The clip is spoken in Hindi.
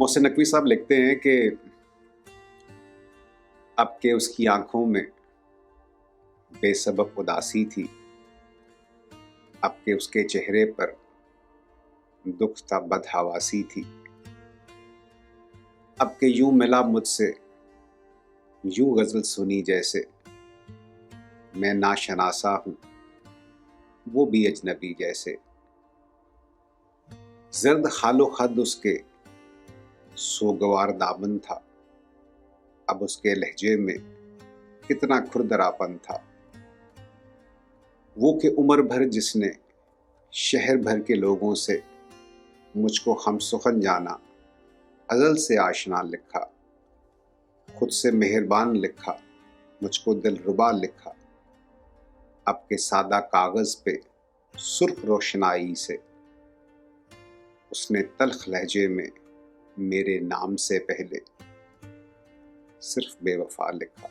मोहसिन नकवी साहब लिखते हैं कि अब के उसकी आंखों में बेसबब उदासी थी, अब के उसके चेहरे पर दुख था, बदहवासी थी। अब के यूं मिला मुझसे, यूं गजल सुनी जैसे मैं नाशनासा हूं, वो भी अजनबी जैसे। जर्द खालो खद उसके सोगवार दामन था, अब उसके लहजे में कितना खुरदरापन था। वो कि उम्र भर जिसने शहर भर के लोगों से मुझको हमसुखन जाना, अज़ल से आशना लिखा, खुद से मेहरबान लिखा, मुझको दिलरुबा लिखा। अब के सादा कागज पे सुर्ख रोशनाई से उसने तल्ख लहजे में मेरे नाम से पहले सिर्फ बेवफा लिखा।